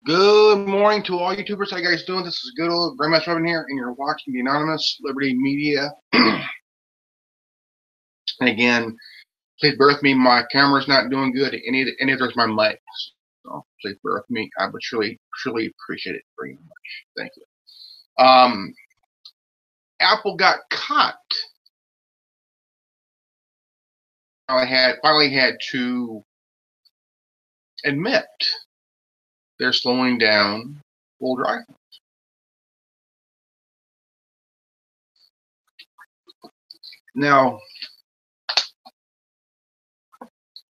Good morning to all YouTubers. How you guys doing? This is good old Grandmaster Evan here, and you're watching the Anonymous Liberty Media. And again, please bear with me. My camera's not doing good. Any of those my mic. So please bear with me. I would truly appreciate it very much. Thank you. Apple got caught. Finally had to admit they're slowing down older iPhones. Now,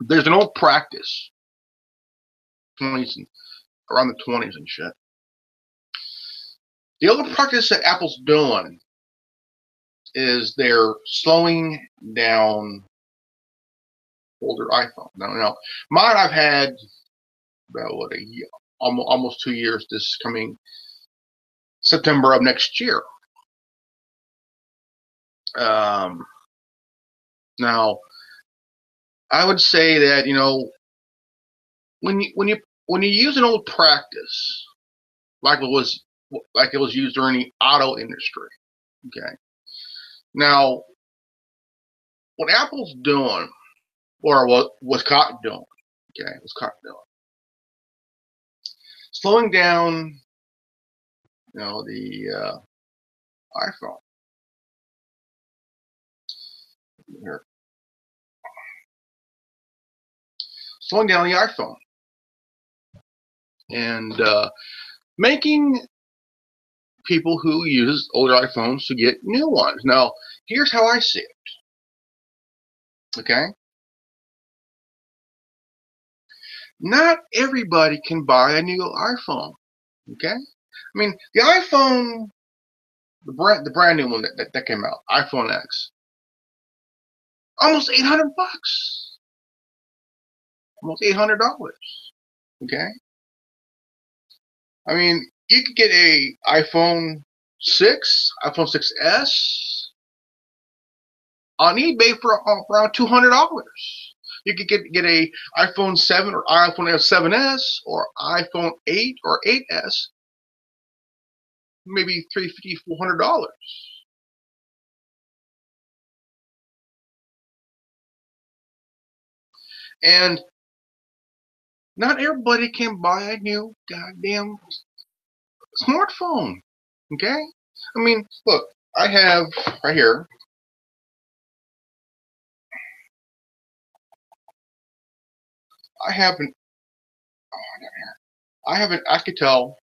there's an old practice, 20s and around the 20s and shit. The old practice that Apple's doing is they're slowing down older iPhone. Now, mine I've had about a year, almost 2 years. This coming September of next year. Now, I would say that when you use an old practice like it was used during the auto industry, okay. Now, what Apple's doing, or what was caught doing, slowing down, the iPhone. Here. Slowing down the iPhone and making people who use older iPhones to get new ones. Now, here's how I see it. Okay? Not everybody can buy a new iPhone. Okay? I mean, the iPhone, the brand new one that came out, iPhone X, almost $800. Almost $800. Okay? I mean, you could get a iPhone 6, iPhone 6s on eBay for around $200. You could get a iPhone 7 or iPhone 7s or iPhone 8 or 8s, maybe $350, $400. And not everybody can buy a new goddamn smartphone. Okay? I mean, look, I have right here. I have an Alcatel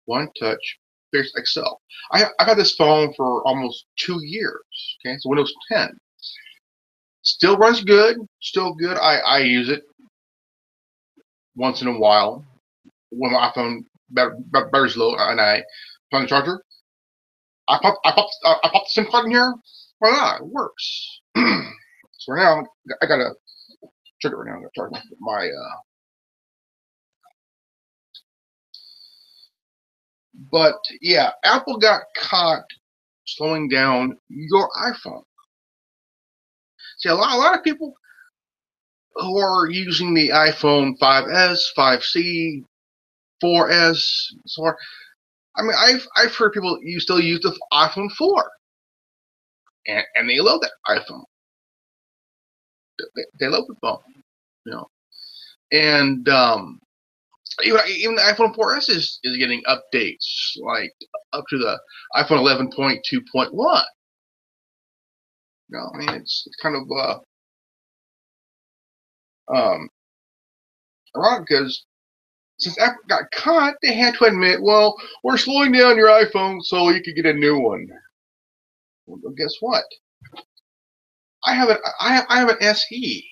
One Touch Fierce XL. I've had this phone for almost 2 years. Okay, so Windows 10. Still runs good. Still good. I use it once in a while when my iPhone battery's low and I find the charger. I pop the SIM card in here. Voila, it works. So right now I got a trigger right now. I'm gonna charge my But yeah, Apple got caught slowing down your iPhone. See, a lot of people who are using the iPhone 5S, 5C, 4S, so on. I mean, I've heard people still use the iPhone 4, and they love that iPhone. They love the phone, and even the iPhone 4S is getting updates, like up to the iPhone 11.2.1. I mean, it's kind of ironic because since Apple got caught, they had to admit, well, we're slowing down your iPhone so you could get a new one. Well, guess what? I have an SE.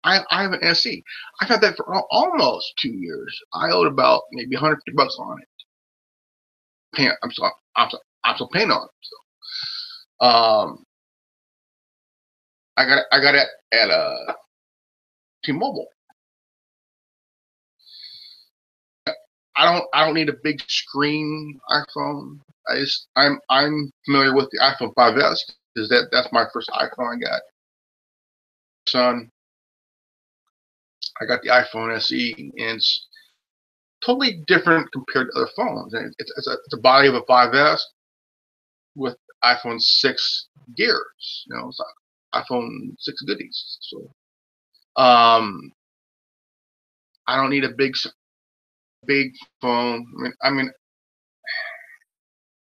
I have an SE. I've had that for almost 2 years. I owed about maybe $150 on it. I'm still paying on it. So, I got it at T-Mobile. I don't need a big screen iPhone. I'm familiar with the iPhone 5S because that's my first iPhone I got. Son, I got the iPhone SE, and totally different compared to other phones. And it's a body of a 5S with iPhone 6 gears. It's like iPhone 6 goodies. So I don't need a big phone.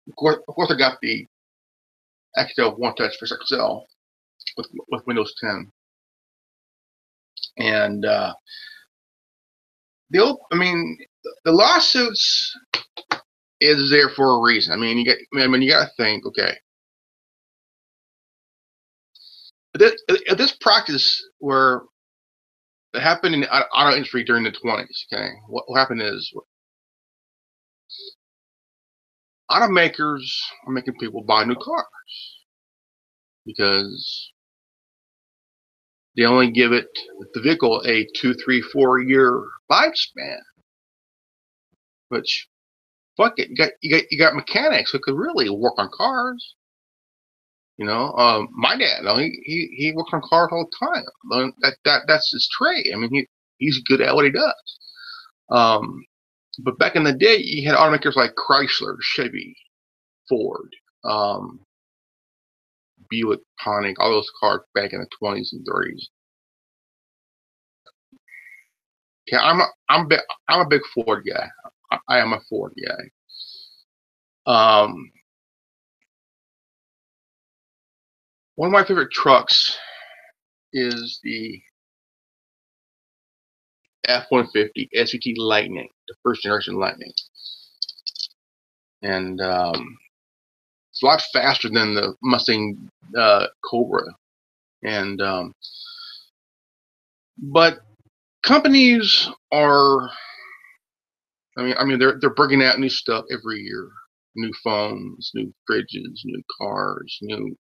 Of course, I got the Excel One Touch for Excel with Windows 10, and the lawsuits is there for a reason. You got to think, okay, this practice where it happened in the auto industry during the 20s. Okay, what happened is automakers are making people buy new cars because they only give the vehicle a 2, 3, 4 year lifespan. Which, fuck it, you got mechanics who could really work on cars. My dad, he works on cars all the time. That's his trade. He's good at what he does. But back in the day, you had automakers like Chrysler, Chevy, Ford, Buick, Pontiac, all those cars back in the 20s and 30s. Okay, I'm a big Ford guy. I am a Ford guy. One of my favorite trucks is the F-150 SVT Lightning, the first generation Lightning, and it's a lot faster than the Mustang Cobra. And but companies are, they're bringing out new stuff every year, new phones, new fridges, new cars, new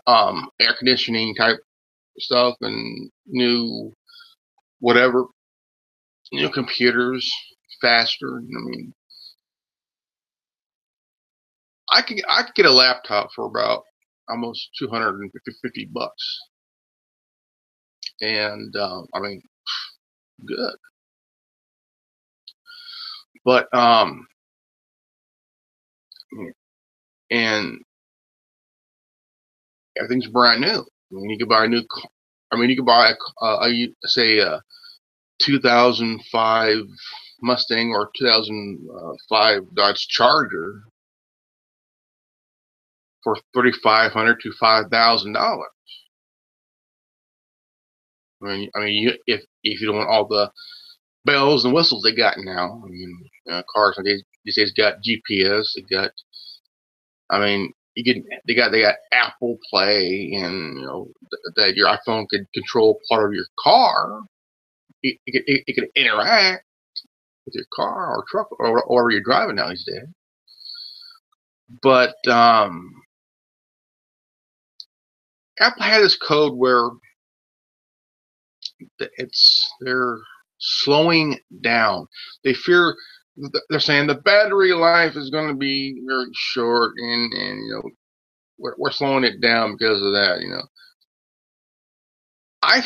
air conditioning type stuff, and new whatever, new computers, faster. I could get a laptop for about almost $250, and good. But and everything's brand new. You could buy a new car. You could buy a 2005 Mustang or 2005 Dodge Charger for $3,500 to $5,000. If you don't want all the bells and whistles they got now. Cars these days got GPS. They got Apple Play, and that your iPhone could control part of your car. It could interact with your car or truck or wherever you're driving now these days. But Apple had this code where they're slowing down. They're saying the battery life is going to be very short, and we're slowing it down because of that. I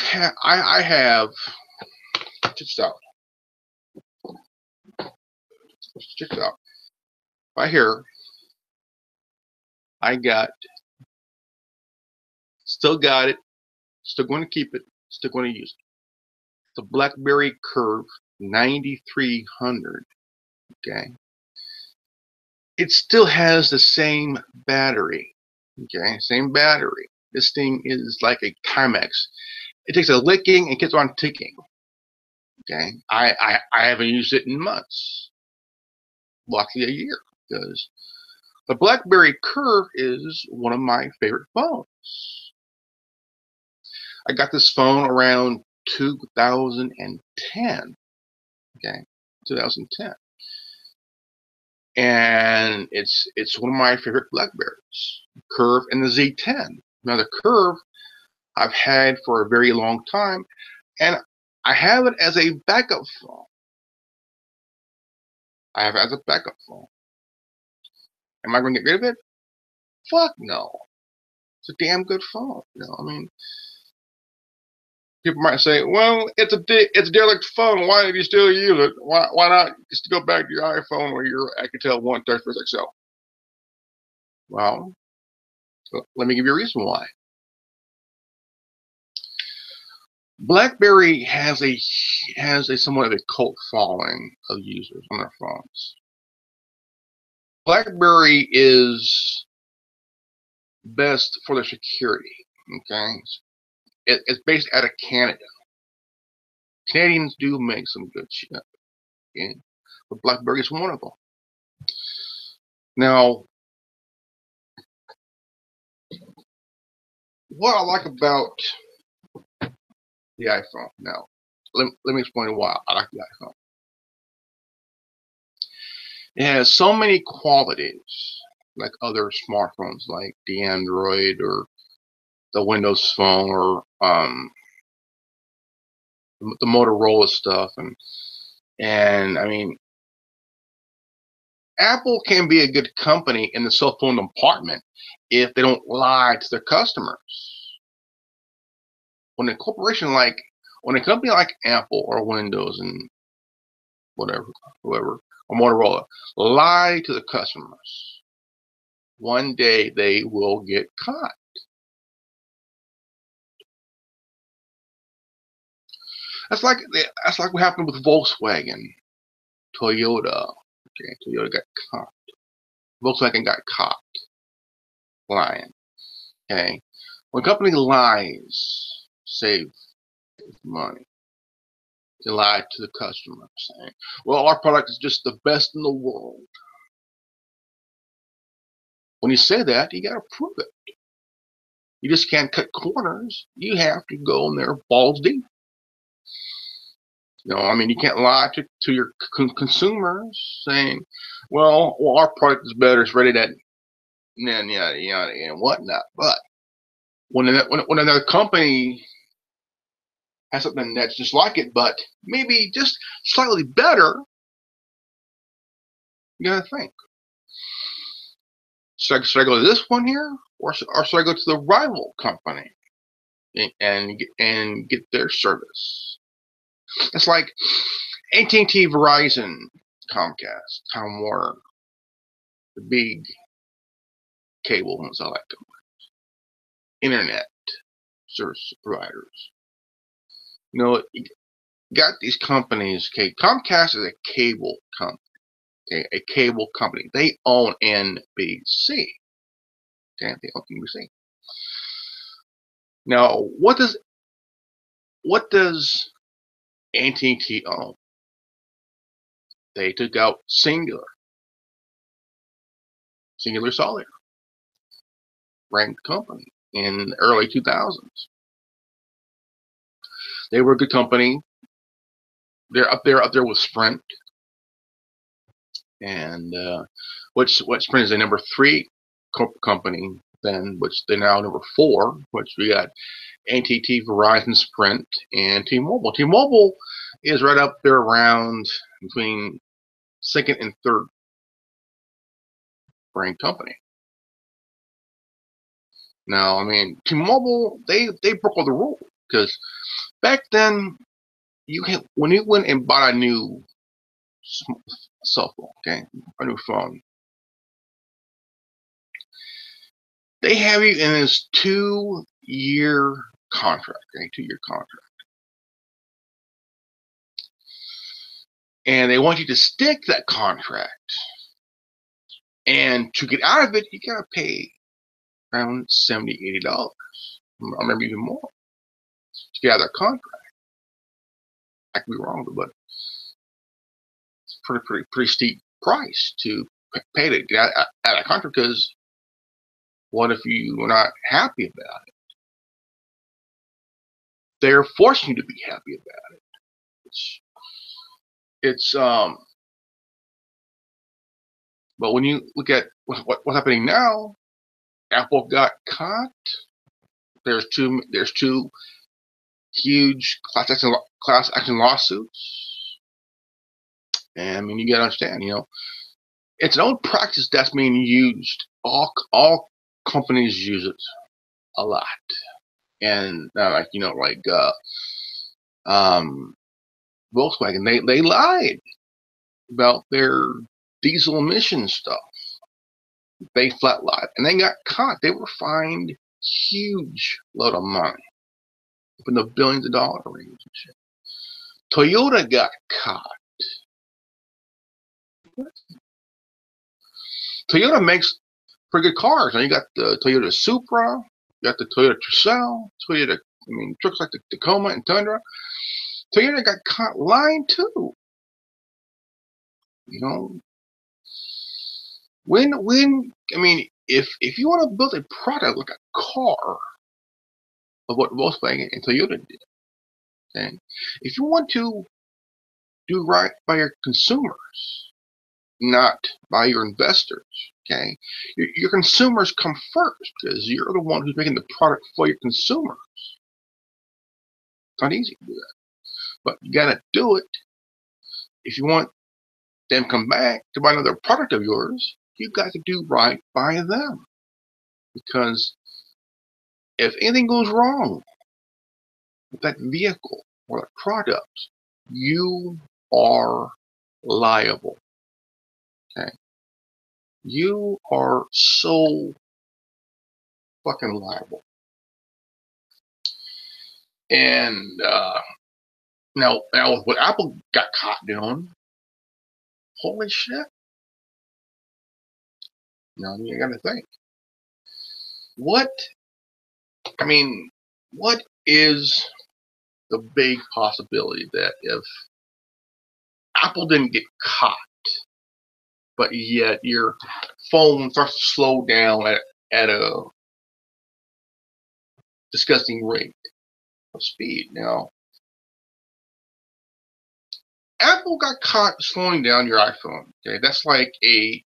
have check this out. Check this out. Right here, still got it, still going to keep it, still going to use it. The BlackBerry Curve 9300. Okay, it still has the same battery. Okay, same battery. This thing is like a Timex. It takes a licking and keeps on ticking. Okay, I haven't used it in months, luckily a year, because the BlackBerry Curve is one of my favorite phones. I got this phone around 2010. Okay, 2010, and it's one of my favorite Blackberries, Curve and the Z10. Now the Curve I've had for a very long time, and I have it as a backup phone. I have it as a backup phone. Am I going to get rid of it? Fuck no. It's a damn good phone. People might say, well, it's a derelict phone. Why did you still use it? Why not just go back to your iPhone or your Alcatel One Touch First XL? Well, let me give you a reason why. BlackBerry has a somewhat of a cult following of users on their phones. BlackBerry is best for their security. Okay, it's based out of Canada. Canadians do make some good shit, okay? But BlackBerry is one of them. Now, what I like about the iPhone, now, let me explain why I like the iPhone. It has so many qualities like other smartphones, like the Android or the Windows Phone or the Motorola stuff, and I mean, Apple can be a good company in the cell phone department if they don't lie to their customers. When a company like Apple or Windows and whoever, or Motorola lie to the customers, one day they will get caught. That's like what happened with Volkswagen, Toyota. Okay, Toyota got caught. Volkswagen got caught lying. Okay, when a company lies, save money. They lie to the customer, saying, "Well, our product is just the best in the world." When you say that, you got to prove it. You just can't cut corners. You have to go in there balls deep. I mean, you can't lie to your consumers saying, well, our product is better, it's ready that, and whatnot. But when another company has something that's just like it, but maybe just slightly better, you gotta think. Should I go to this one here, or should I go to the rival company and get their service? It's like AT&T, Verizon, Comcast, Time Warner, the big cable ones, I like them. Internet service providers. You got these companies. Okay, Comcast is a cable company. Okay, a cable company. They own NBC. Okay, they own NBC. Now, what does AT&T own? They took out Singular Cellular, ranked company in the early 2000s. They were a good company. They're up there with Sprint, and what Sprint is a number 3 company then, which they're now number 4. Which we got AT&T, Verizon, Sprint, and T-Mobile. T-Mobile is right up there around between second and third ranked company. Now, I mean, T-Mobile, they broke all the rules, because back then, when you went and bought a new cell phone, okay, a new phone, they have you in this 2-year contract, okay, 2-year contract, and they want you to stick that contract, and to get out of it, you gotta pay around $70, $80, or maybe even more, to get out of that contract. I could be wrong, but it's pretty steep price to pay to get out of that contract, because what if you were not happy about it? They're forcing you to be happy about it. It's but when you look at what's happening now, Apple got caught. There's two huge class action lawsuits, and I mean, you gotta understand, it's an old practice that's being used. All companies use it a lot, and Um, Volkswagen, they lied about their diesel emission stuff. They flat lied, and they got caught. They were fined huge load of money, up in the billions of dollar range and shit. Toyota got caught. Toyota makes pretty good cars. Now you got the Toyota Supra, you got the Toyota Tercel, trucks like the Tacoma and Tundra. Toyota got caught lying too. You know, if you want to build a product like a car of what Volkswagen and Toyota did, okay, if you want to do right by your consumers, not by your investors, okay, your consumers come first because you're the one who's making the product for your consumers. It's not easy to do that, but you gotta do it. If you want them to come back to buy another product of yours, you got to do right by them. Because if anything goes wrong with that vehicle or that product, you are liable. Okay? You are so fucking liable. And now what Apple got caught doing, holy shit. Now you gotta think. What is the big possibility that if Apple didn't get caught, but yet your phone starts to slow down at a disgusting rate of speed? Now, Apple got caught slowing down your iPhone. Okay, that's like a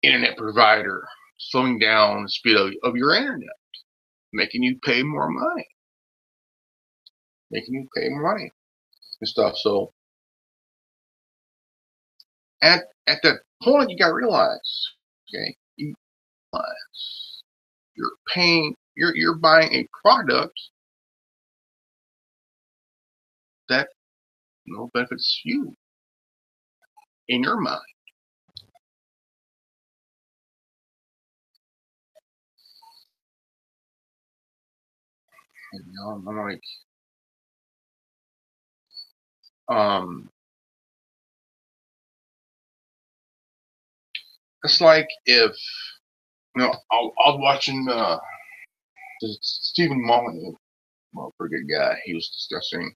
internet provider slowing down the speed of your internet, making you pay more money, and stuff. So at that point, you got to realize, okay, you're paying, you're buying a product that benefits you in your mind. And, I'm like, it's like if I was watching Stephen Molyneux, pretty good guy. He was discussing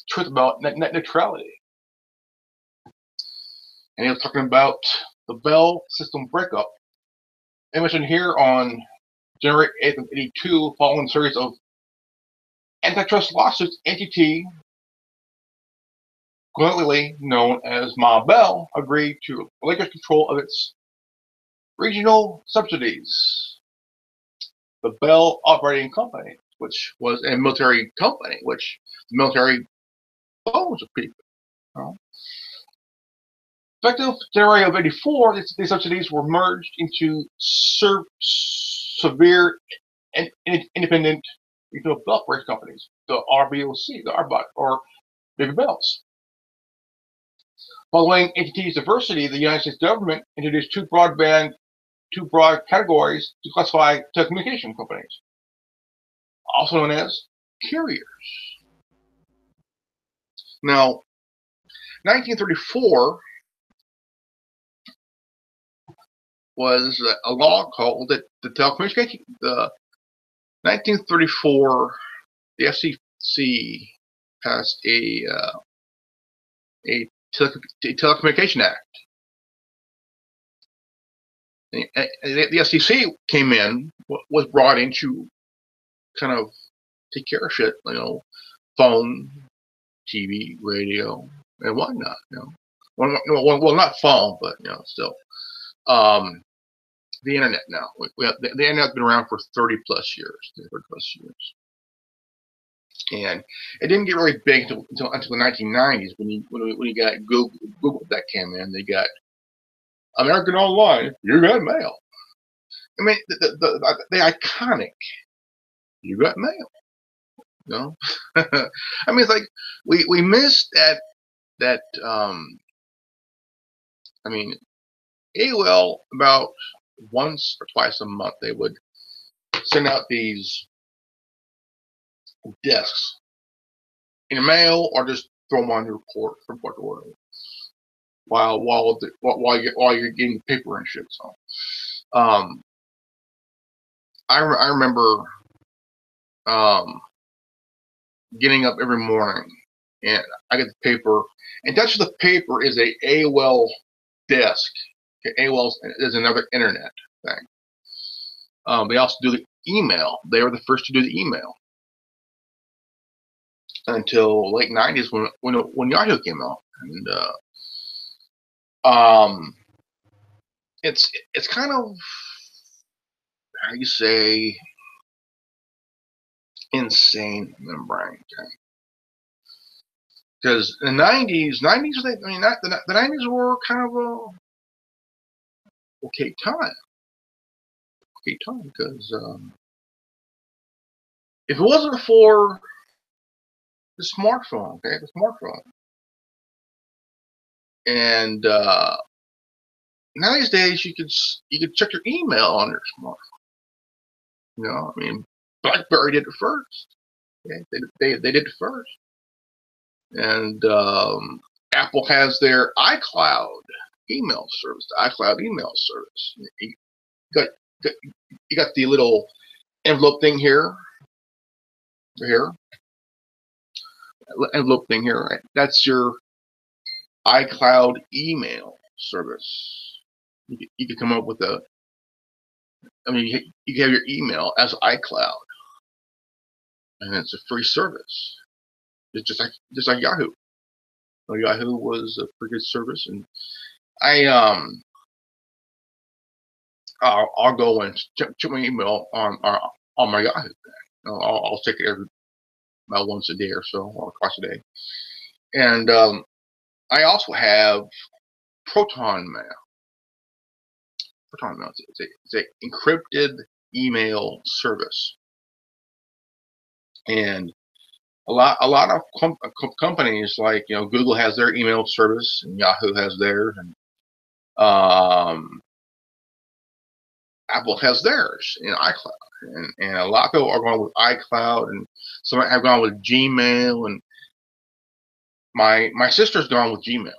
truth about net neutrality, and he was talking about the Bell system breakup. I mentioned here on January 8th of '82, following a series of antitrust lawsuits, NTT, colloquially known as Ma Bell, agreed to relinquish control of its regional subsidiaries. The Bell Operating Company, which was a military company, which the military owns of people. Effective January of '84, these subsidies were merged into severe and independent regional bell operating companies, the RBOC, the RBOC, or Big Bells. Following NTT's diversity, the United States government introduced two broad categories to classify telecommunication companies, also known as carriers. Now, 1934 was a law called the telecommunication. The 1934, the FCC passed a Telecommunication Act. The FCC came in, was brought in to kind of take care of shit, phone, TV, radio, and whatnot. Well, not phone, but still. The internet now. The internet's been around for 30 plus years. And it didn't get really big until the 1990s when you got Google that came in. They got American Online. You got mail. I mean, the iconic. You got mail. You know, I mean, it's like we missed that. I mean, AOL about once or twice a month they would send out these discs in the mail or just throw them on your port from port to port while you're getting paper and shit. So, um, I remember um, getting up every morning and I get the paper, and attached to the paper is a AOL disk. Okay, AOL is another internet thing. They also do the email. They were the first to do the email until late '90s when Yahoo came out, and it's kind of, how you say, insane membrane. Okay? Because the '90s, I mean, the '90s were kind of a okay time. Okay time, because if it wasn't for the smartphone, okay, the smartphone, and nowadays you could check your email on your smartphone. You know, I mean, BlackBerry did it first. Okay? They did it first, and Apple has their iCloud email service, the iCloud email service. got, got you got the little envelope thing here, envelope thing here, right? That's your iCloud email service. You could come up with I mean, you can have your email as iCloud, and it's a free service. It's just like Yahoo. Well, Yahoo was a pretty good service, and I'll go and check my email on my Yahoo. I'll check it about once a day or so, or twice a day. And I also have Proton Mail. Proton Mail. It's a encrypted email service, and a lot of companies, like, you know, Google has their email service and Yahoo has theirs, and Apple has theirs in iCloud, and a lot of people are going with iCloud, and some have gone with Gmail, and my sister's gone with Gmail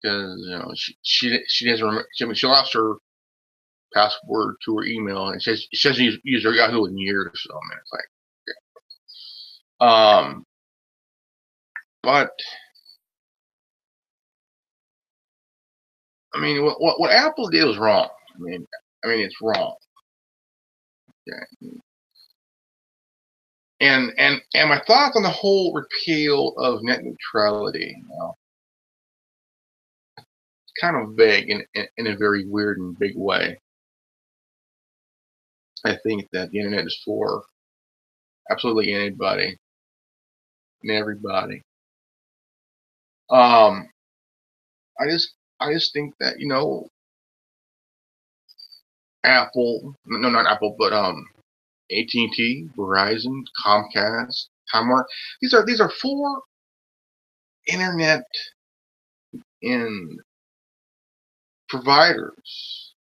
because, you know, she doesn't remember. She lost her password to her email, and she hasn't used her Yahoo in years. So, I mean, it's like, but I mean, what Apple did was wrong. I mean, it's wrong. Okay. And my thoughts on the whole repeal of net neutrality, you know, kind of vague in a very weird and big way. I think that the internet is for absolutely anybody and everybody. I just think that, you know, Apple, no, not Apple, but AT&T, Verizon, Comcast, Time Warner. These are four internet in providers,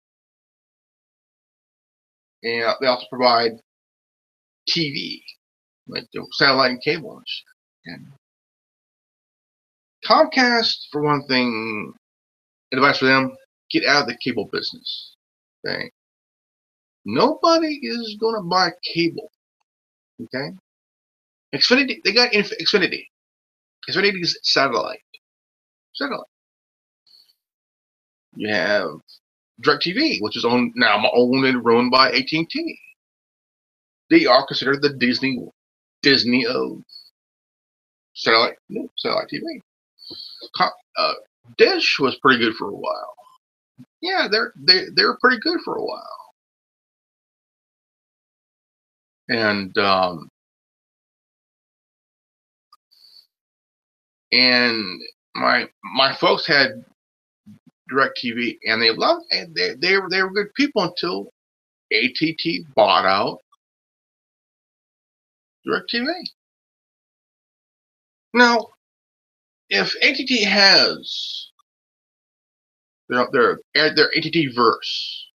and they also provide TV, like the satellite and cable and shit. And Comcast, for one thing, advice for them: get out of the cable business. Okay, nobody is gonna buy cable. Okay, Xfinity, they got Xfinity. Xfinity's satellite. You have DirecTV, which is now owned and run by AT&T. They are considered the Disney of satellite TV. Dish was pretty good for a while. Yeah, they're pretty good for a while. And my folks had DirecTV, and they loved, and they were good people until AT&T bought out DirecTV. Now, if AT&T has their AT&T Verse,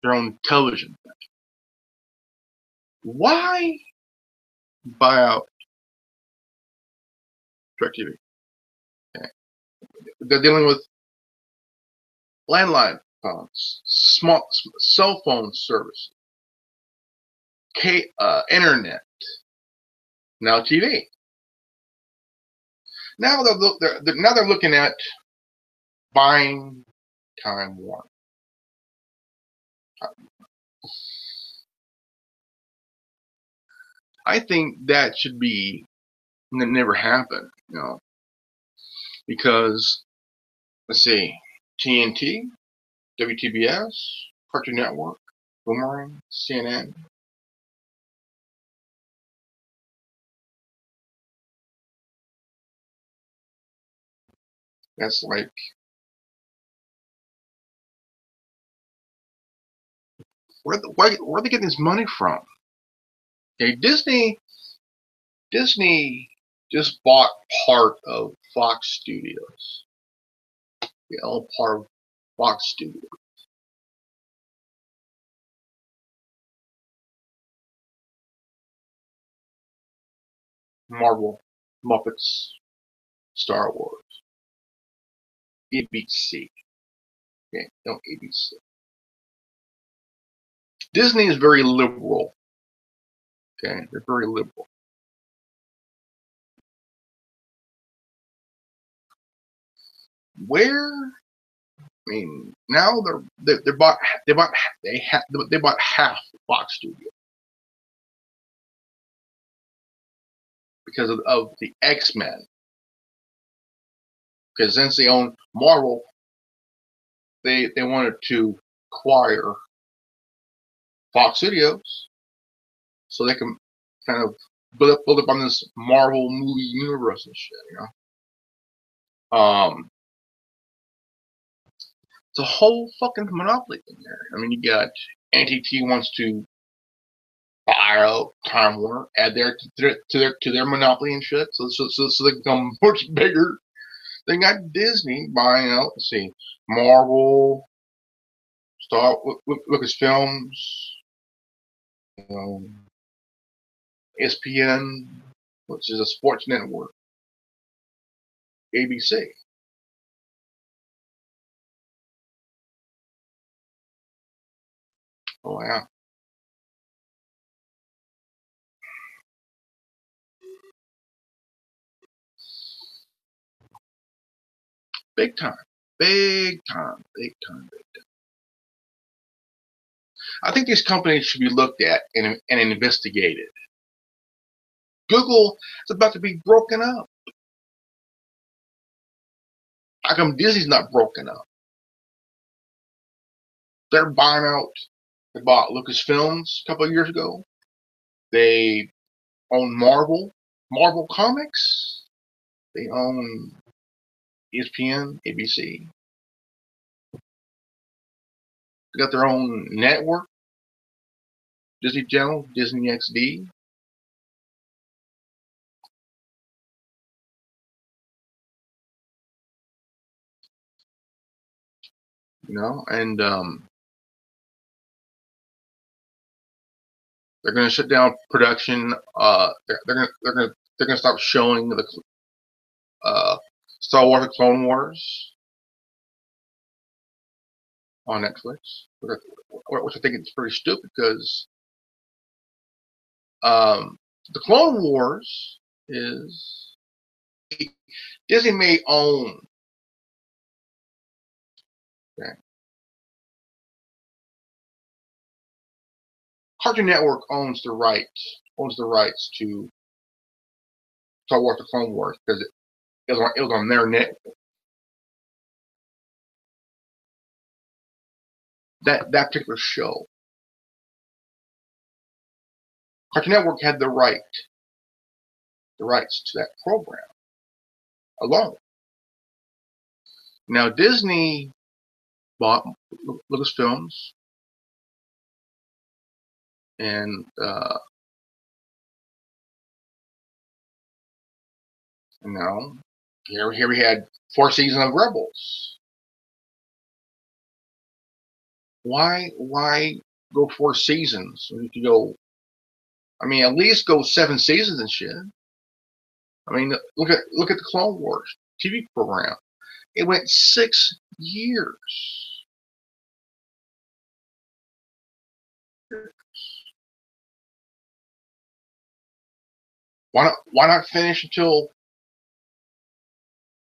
their own television, why buy out DirecTV? Okay. They're dealing with landline phones, small cell phone service, internet, now TV. Now they're looking at buying Time Warner. I think that should be never happen, because let's see, TNT, WTBS, Cartoon Network, Boomerang, CNN. That's like, where are they getting this money from? Okay, Disney just bought part of Fox Studios. All part of Fox Studios. Marvel, Muppets, Star Wars, ABC. Okay, no ABC. Disney is very liberal. Okay, they're very liberal. Now they bought half Fox Studio because of the X-Men. Because since they own Marvel, they wanted to acquire Fox Studios so they can kind of build up on this Marvel movie universe and shit, It's a whole fucking monopoly in there. You got AT&T wants to buy out Time Warner, add to their monopoly and shit, so they become much bigger. They got Disney buying out. Let's see, Marvel, Lucasfilms, ESPN, which is a sports network, ABC. Oh yeah. Big time. Big time. Big time. Big time. I think these companies should be looked at and investigated. Google is about to be broken up. How come Disney's not broken up? They're buying out. They bought Lucasfilms a couple of years ago. They own Marvel Comics. They own ESPN, ABC. They got their own network, Disney Channel, Disney XD. And they're going to shut down production. They're going to stop showing the Star Wars: The Clone Wars on Netflix, which I think is pretty stupid because the Clone Wars is Disney may own. Okay. Cartoon Network owns the rights to Star Wars: The Clone Wars because it was on their network. That particular show. Cartoon Network had the rights to that program alone. Now Disney bought Lucasfilms and You know, here we had 4 seasons of Rebels. Why go 4 seasons when you could go? I mean, at least go 7 seasons and shit. I mean, look at the Clone Wars TV program. It went 6 years. Why not finish until?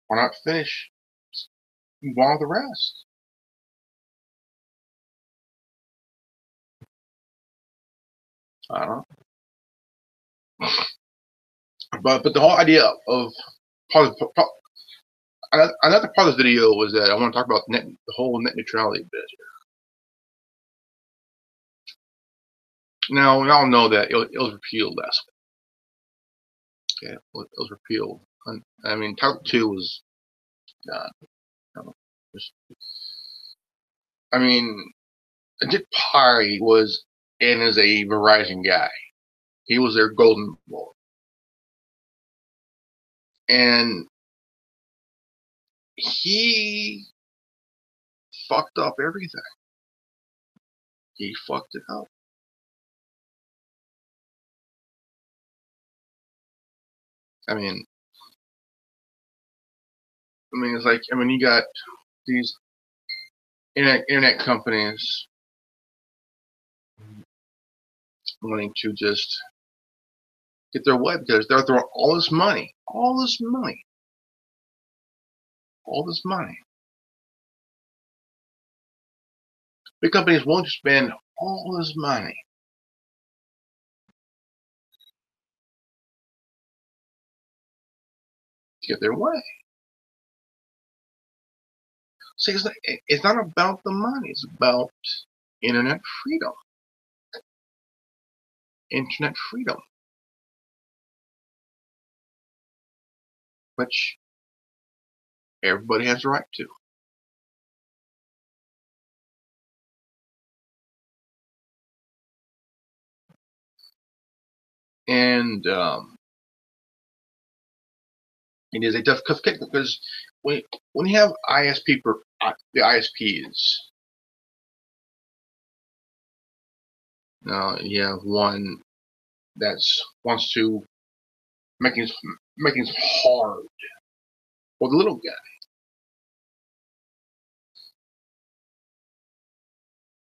Why not finish? Move on with the rest. I don't know. But the whole idea of another part of this video was that I want to talk about the whole net neutrality bit here. Now we all know that it was repealed last week. Okay, it was repealed. I mean, Title II was done. I mean, Dick Pye was in as a Verizon guy. He was their golden boy. And he fucked up everything. He fucked it up. I mean, it's like, you got these internet companies wanting to just get their way because they're throwing all this money. Big companies won't spend all this money to get their way. See, it's not about the money. It's about internet freedom. Internet freedom. Which everybody has the right to. And it is a tough kick because when you have the ISPs, you have one that wants to make things hard for the little guy.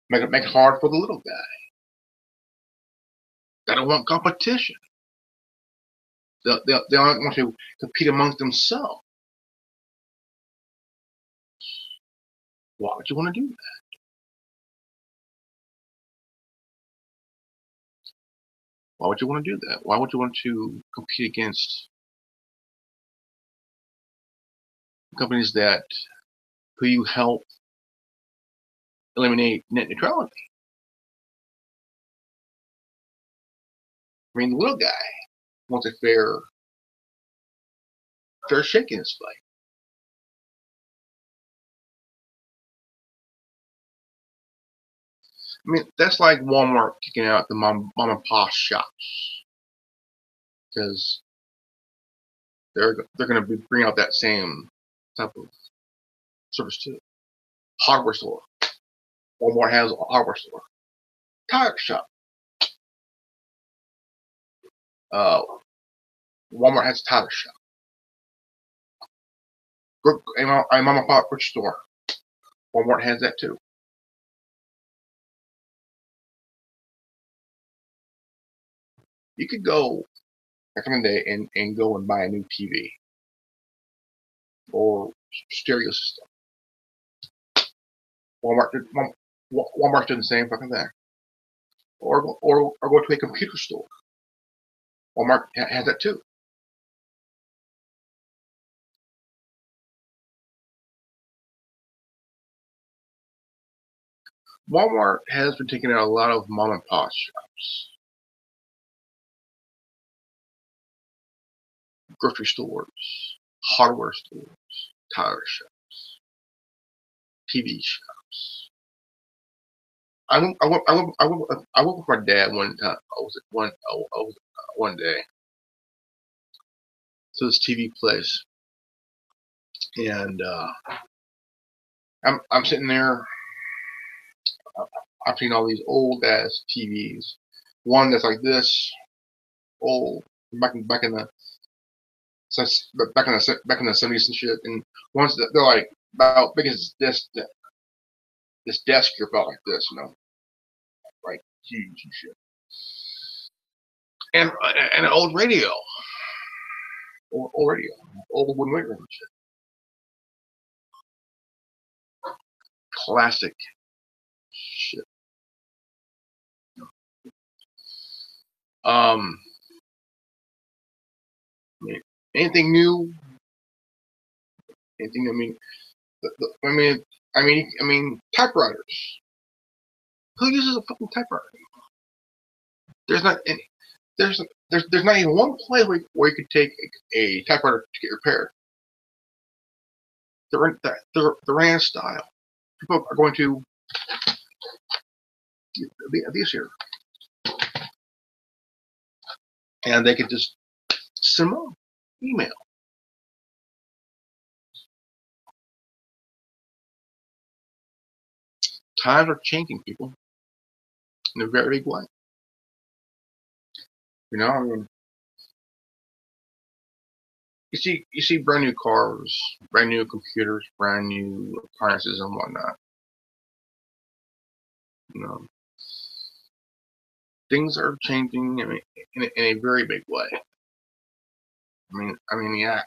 Make it hard for the little guy. They don't want competition. They don't want to compete amongst themselves. Why would you want to do that? Why would you want to do that? Why would you want to compete against companies who you help eliminate net neutrality? I mean, the little guy wants a fair shake in his fight. I mean, that's like Walmart kicking out the mom and pop shops because they're going to be bringing out that same type of service too. Hardware store. Walmart has a hardware store. Tire shop. Walmart has a tire shop. A mom and pop grocery store. Walmart has that too. You could go back in the day and go and buy a new TV or stereo system. Walmart did the same fucking thing. Or go to a computer store. Walmart has that too. Walmart has been taking out a lot of mom and pop shops, grocery stores, hardware stores, tire shops, TV shops. I went with my dad one time. One day, to this TV place, and I'm sitting there. I've seen all these old ass TVs. One that's like this, old, back in the back in the 70s and shit, and ones that they're like about big as this desk here, about like this, like huge and shit. And an old radio, old wooden radio and shit. Classic shit. I mean, anything new? Anything? I mean, typewriters. Who uses a fucking typewriter? There's not any. There's not even one place where you could take a typewriter to get repaired. They're ran out of style. People are going to these here, and they could just send them email. Times are changing, people, in a very big way. I mean, you see brand new cars, brand new computers, brand new appliances and whatnot. Things are changing. I mean, in a very big way. I mean, yeah,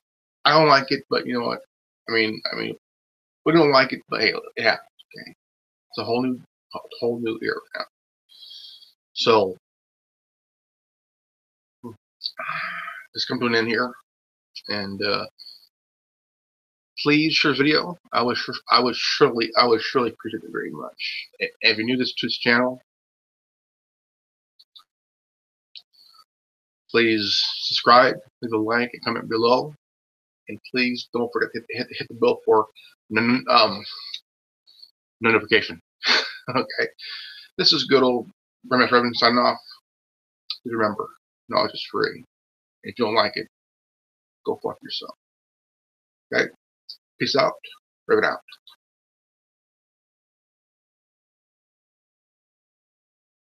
I don't like it, but you know what? I mean, we don't like it, but hey, it happens. Okay, it's a whole new era now. So, let's come to an end here, and please share this video. I would surely appreciate it very much. If you're new to this channel, please subscribe, leave a like, and comment below, and please don't forget to hit the bell for notification. Okay, this is good old Remy Reverend signing off. Please remember, knowledge is free. If you don't like it, go fuck yourself. Okay, peace out. Reverend out.